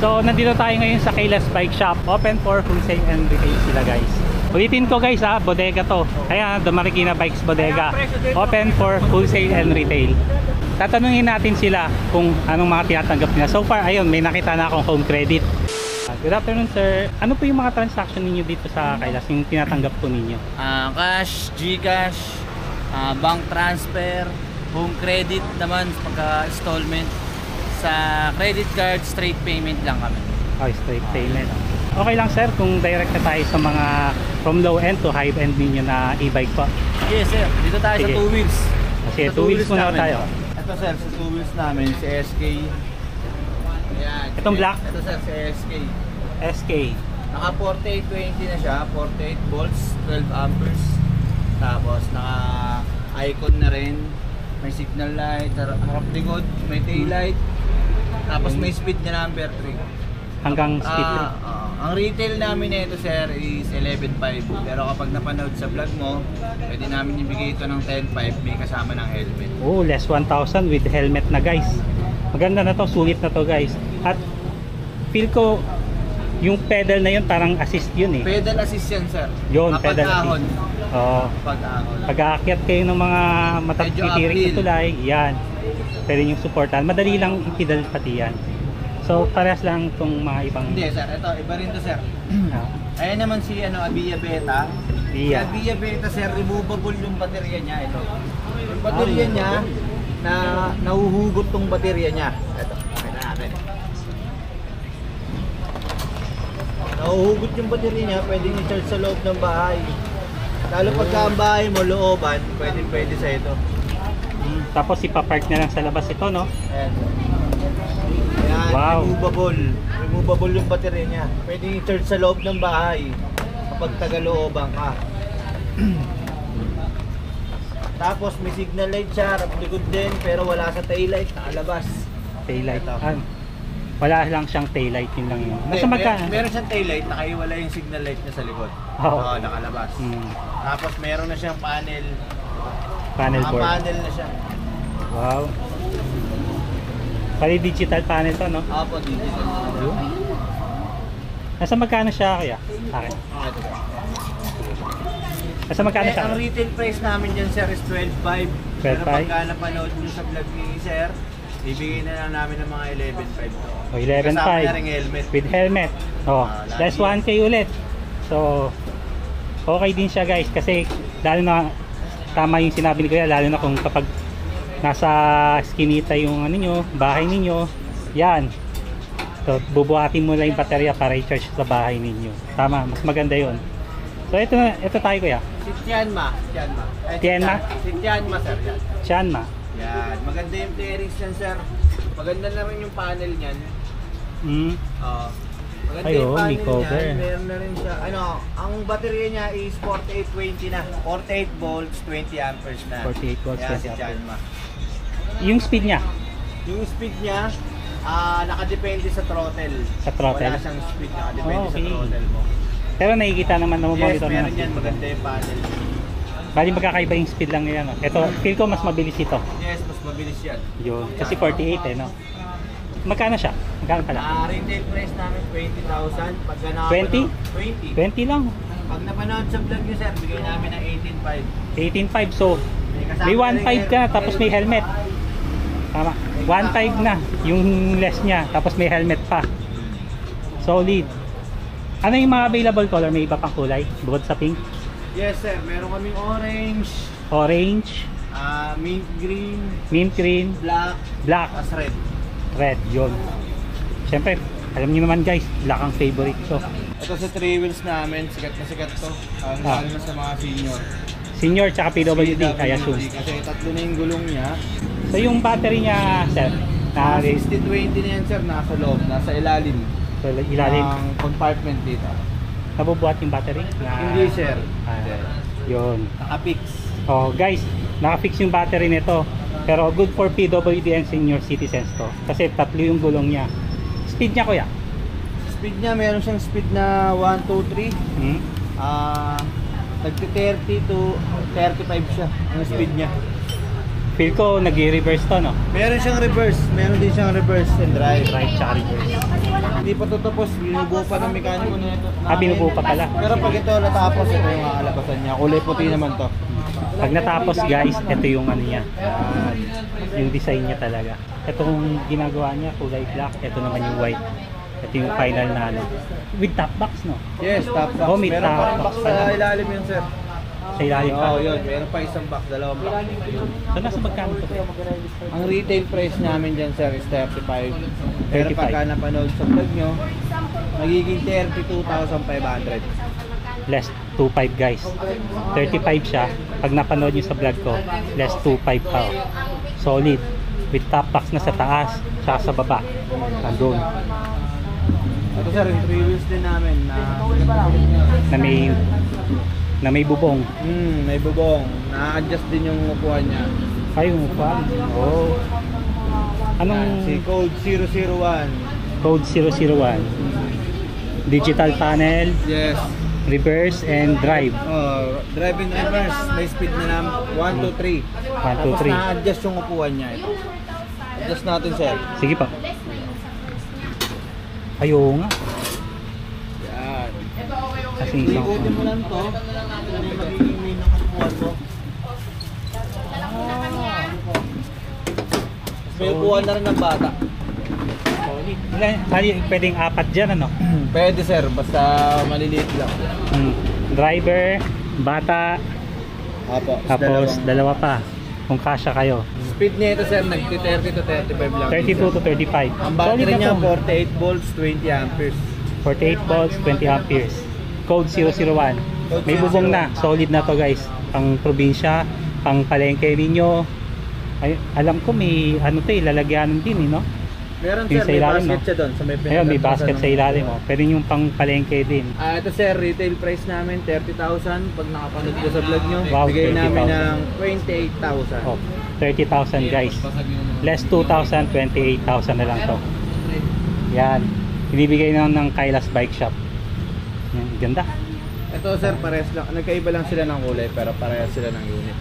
So nandito tayo ngayon sa Kayla's Bike Shop. Open for wholesale and retail sila guys. Ulitin ko guys ha, bodega to. Kaya The Marikina Bikes Bodega. Open for wholesale and retail. Tatanungin natin sila kung anong mga tinatanggap nila. So far, ayun, may nakita na akong home credit. Good afternoon sir. Ano po yung mga transaction ninyo dito sa Kayla's, yung tinatanggap po ninyo? Cash, Gcash, bank transfer, home credit naman pagka installment. Sa credit card, straight payment lang kami. Oh, straight payment. Okay lang sir kung direct na tayo sa mga from low end to high end ninyo na e-bike po. Yes sir, dito tayo Sige. sa 2 wheels. Kasi 2 wheels muna tayo. Ito sir, sa 2 wheels namin, si SK. Ayan. Itong black? Ito sir, si SK. SK. Naka 4820 na siya, 48 volts, 12 amperes. Tapos naka icon na rin. May signal light, harap likod, may tail light. Tapos may speed na number 3. Hanggang speed 3. Ang retail namin nito sir is 11.5. Pero kapag napanood sa vlog mo, pwede namin ibigay ito ng 10.5, may kasama ng helmet. Oh, less 1,000 with helmet na guys. Maganda na to, sulit na to guys. At feel ko yung pedal na yun parang assist yun eh. Pedal assist yan sir. Yun, kapag pedal ahon. assist. Oh. Kapag ahon. Pag-aakyat kayo ng mga matatirik na tulay, yan. Pwede nyo supportan. Madali lang ipedal pati yan. So, parehas lang itong mga ibang... Hindi sir, ito, iba rin to sir. Ayan naman si Abia Beta. Si Abia Beta sir, removable yung baterya niya. Ito. Yung baterya niya, na nahuhugot tong baterya niya. Ito, pakita natin. Nahuhugot yung baterya niya, pwedeng i-charge sa loob ng bahay. Lalo pagka ang bahay mo, looban, pwede sa ito. Tapos ipapark na lang sa labas ito, no? Ayan. Ayan, Wow. Removable yung baterya niya. Pwede i-charge sa loob ng bahay kapag taga-looban ka. Tapos may signal light siya, harap likod din, pero wala sa tail light, nakalabas. Tail light. Ito. Wala lang siyang tail light, yun lang yun. Hindi, Nasa magka... meron siyang tail light, nakaiwala yung signal light niya sa likod. Oo. Oo, nakalabas. Tapos meron na siyang panel. Panel board. Panel na siya. Wow. Pali digital panel to, no? Opo, digital. Nasa magkano siya kaya? Akin. Nasa magkano siya? Ang retail price namin dyan sir is 12.5. Pero 12.5? pagka napanood nyo sa vlog ni sir, ibigay na lang namin ng mga 11.5 to. O, 11.5. Kasama na rin helmet. With helmet. Oh, that's 1K ulit. So, okay din siya guys. Kasi, lalo na, tama yung sinabi ni Kuya, lalo na kung kapag nasa skinita yung ano nyo, bahay ninyo, yan. So, bubuhatin mo lang yung baterya para i-charge sa bahay ninyo. Tama, mas maganda yon. So, ito tayo Kuya. Si Tianma. Tianma? Si Tianma sir. Yan. Tianma. Yan. Maganda yung bearings yan sir. Maganda na rin yung panel niyan. Maganda Ay, yung oh, may panel cover. niyan. Meron na rin siya. Ang baterya niya is 4820 na. 48 volts, 20 amperes na. 48 volts, Yan 20 si amperes. Tianma. Yung speed niya. Yung speed niya, nakadepende sa throttle. Sa throttle? Wala siyang speed, nakadepende Okay. sa throttle mo. Pero nakikita naman na Yes, monitor meron naman. yan. Maganda yung panel. Bali magkakaiba yung speed lang yan. No? Ito, feel ko mas mabilis ito. Yes, mas mabilis yan. Yun. Kasi 48 eh, no? Magkano siya? Magkano pala? Retail price namin 20,000. Pagka 20? 20. 20 lang. Pag napanood sa vlog nyo sir, bigay namin ng 18,500. 18.5. So, may 1.5 ka, tapos may helmet. Tama. 1.5 na. Yung less niya. Tapos may helmet pa. Solid. Ano yung mga available color? May iba pang kulay? Bukod sa pink? Yes sir, meron kaming orange, Orange, mint green, mint green, black, as red. red. Yun. Siyempre, alam niyo naman guys, black ang favorite ko. Ito sa 3 wheels namin, sikat na sikat to. Lalo na sa mga senior. Senior tsaka PWD, I assume. Kasi tatlo na yung gulong niya. So yung battery niya, sir, na 60-20 na yan sir, nasa loob, nasa ilalim. so, ilalim, Ng compartment dito. nabubuhat yung battery? Hindi sir. Yun. Nakapix. Oh guys, nakafix yung battery nito. Pero good for PWD and senior citizens to. Kasi tatlo yung gulong niya. Speed niya Kuya? Speed niya, meron siyang speed na 1, 2, 3. Nagti-30 to 35 siya ang speed niya. Feel ko nag-reverse to, no? Meron siyang reverse, meron din siyang reverse and drive. Right tsaka reverse. hindi pa to tapos, binubuo pa ng mekaniko na ito. Binubuo pa pala. Pero pag ito natapos, ito yung kakalabasan niya. Kulay puti naman to. Pag natapos guys, ito yung ano niya. Yan. Yung design niya talaga. Itong ginagawa niya, kulay black. Ito naman yung white. Ito yung final na ano. With top box, no? Yes, top box. Oh, may Meron top pa box box pala. sa ilalim yun, sir. Sa ilalim pa. Oo, yun. Meron pa isang box, dalawang box. So, nasa magkano to? Ang retail price namin dyan, sir, is 35. Pero 35. pagka napanood sa vlog nyo, magiging 32,500. Less 2.5 guys. 35 siya. Pag napanood nyo sa vlog ko, less 2.5 pa. Oh. Solid. With top box na sa taas, tsaka sa baba. Andun. Ito, sir, yung 3 wheels din namin Na may bubong. may bubong. Na-adjust din yung upuan niya. Ay, umupan. Oh. Anong Si Code 001. code 001? Digital panel, Yes. reverse and drive. Drive and reverse. May speed na lang 1, 2, 3. 1, 2, Tapos 3. na-adjust yung upuan niya. Ito. Adjust natin, sir. Sige pa. Ayaw nga. Yan. Kasi isang Ikutin mo lang to. Ano yung magiging main ng upuan mo. May upuan na rin ng bata. solid. Pwedeng apat dyan, ano? Pwede, sir. Basta maliliit lang. Driver, bata, Apo. tapos dalawa pa. Kung kasya kayo. Speed niya ito, sir. Nagti-30 to 35 lang. 32 to 35. Ang battery Solid na niya, to. 48 volts, 20 amperes. 48 volts, 20 amperes. Code 001. May bubong na. Solid na to guys. Pang probinsya, pang palengke ninyo. Ay, alam ko may ano to lalagyanan din no? Meron, Yung sir. sa May ilalim, basket no? siya doon. Sa may Ayun, may basket sa ilalim. Oh. Pwede yung pang palengke din. Ito, sir. Retail price namin, 30,000. Pag nakapanood ko sa vlog nyo, Wow, bigay namin 30,000. ng 28,000. Oh, 30,000 guys. Less 2,000, 28,000 na lang to. Yan. Binibigay na ng Kailas Bike Shop. Yan, ganda. Ito, sir, parehas lang. Nagkaiba lang sila ng kulay, pero parehas sila ng unit.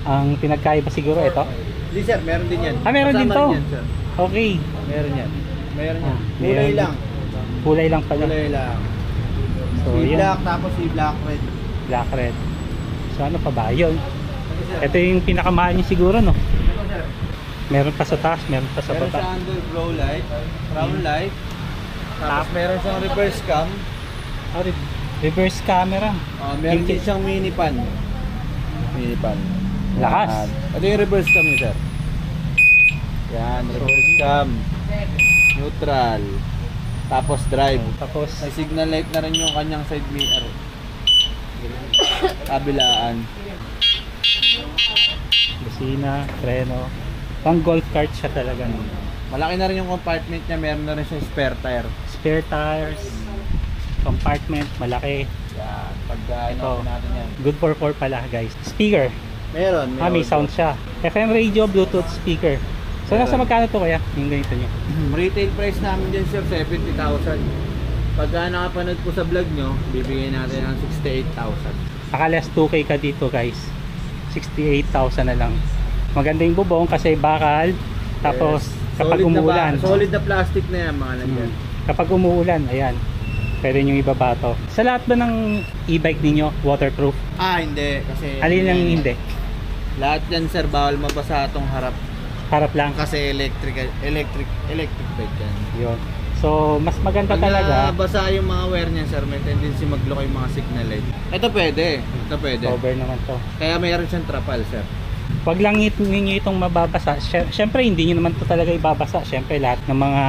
Ang pinagkaiba siguro ito. Hindi, sir. Meron din yan. Meron din Kasama to. yan, sir. Okay. Meron yan. Meron yan. Meron Kulay din. lang. Kulay lang pala. Kulay lang. So, Si yan. black, tapos si black red. Black red. So, ano pa ba? Yun. Ito yung pinakamahal niya siguro, no? Ito, sir. Meron pa sa taas, meron pa sa Meron baba. siya under glow light, crown light. Tapos meron siyang reverse cam. Reverse camera. Meron Yung- din siyang mini pan. Mini pan. Lakas. Yan. Ito yung reverse cam niya, sir. Yan, reverse cam. Neutral. Tapos drive. Tapos, May signal light na rin yung kanyang side mirror. Kabilaan. busina, preno. Pang golf cart siya talaga. No? Malaki na rin yung compartment niya. Meron na rin siyang spare tire. Spare tires, compartment, malaki. Yan. Pag Ito. natin yan. Good for 4 pala guys. Speaker. Meron. May sound siya. FM radio, Bluetooth speaker. So Meron. nasa magkano to kaya? Yung ganito nyo. Retail price namin dyan, sir, 70,000. Pagka nakapanood po sa vlog nyo, bibigyan natin ng 68,000. Naka-less 2K ka dito guys. 68,000 na lang. Maganda yung bubong kasi bakal. Tapos Yes. kapag Solid na umuulan. solid na plastic na yan, mga nandyan. Kapag umuulan, ayan. Pwede nyo ibabato. Sa lahat ba ng e-bike ninyo, waterproof? Hindi. Kasi Alin lang hindi? lahat yan, sir, bawal mabasa itong harap. Harap lang. Kasi electric bike yan. Yun. So, mas maganda Pag talaga. nabasa yung mga wire niyan, sir, may tendency mag-lock yung mga signal light. Ito pwede. Ito pwede. Cover naman to. Kaya mayroon siyang trapal, sir. Wag lang ninyo itong mababasa. Siyempre, hindi nyo naman to talaga ibabasa. Siyempre, lahat ng mga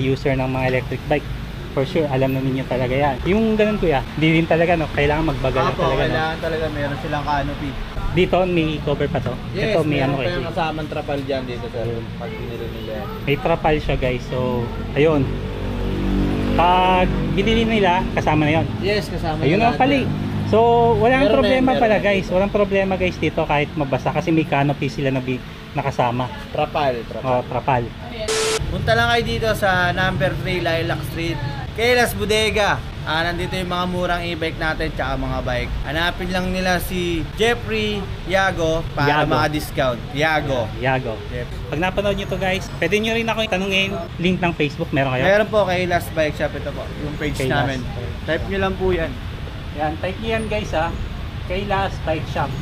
user ng mga electric bike, for sure, alam na ninyo talaga yan. Yung ganun kuya, hindi din talaga, no? Kailangan magbagal Apo, talaga, no? kailangan talaga meron silang canopy. Dito, may cover pa to. Yes, Ito, may meron ano pa kayo. yung kasamang trapal dyan dito, sir. Pag binili nila yan. May trapal siya, guys. So, ayun. Pag binili nila, kasama na yun. Yes, kasama Ayun na ang pali. So, walang Meron problema meron pala yan. guys. Walang problema guys dito kahit mabasa kasi may canopy sila na nakasama. Trapal. O, trapal. Punta lang kayo dito sa number 3 Lilac Street, Kailas Bodega. Nandito yung mga murang e-bike natin tsaka mga bike. Hanapin lang nila si Jeffrey Yago para Yago. maka-discount. Yago. Yago. Pag napanood nyo to guys, pwede nyo rin ako tanungin, link ng Facebook, meron kayo? Meron po kay Last Bike Shop. Ito po, yung page Kay namin. Last. Type nyo lang po yan. Yan, type nyo yan guys ha. Kailas Bike Shop.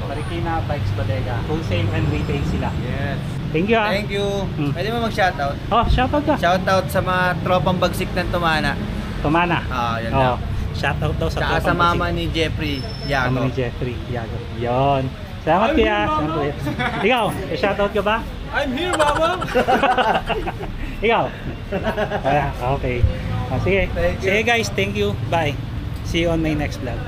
Marikina Bikes Bodega. Wholesale and retail sila. Yes. Thank you ha. Thank you. Pwede mo mag-shoutout? Oh, shoutout ka. Shoutout sa mga tropang bagsik ng Tumana. Tumana. Yan Oh, lang. shoutout daw sa Tsaka sa tropang mama basik. ni Jeffrey Mama Yago. ni Jeffrey Yago. Yon. Salamat kuya. Salamat kuya. Ikaw, may shoutout ka ba? I'm here, mama! Ikaw? Wala. Okay. Sige. Thank you. Sige guys, thank you. Bye. See you on my next vlog.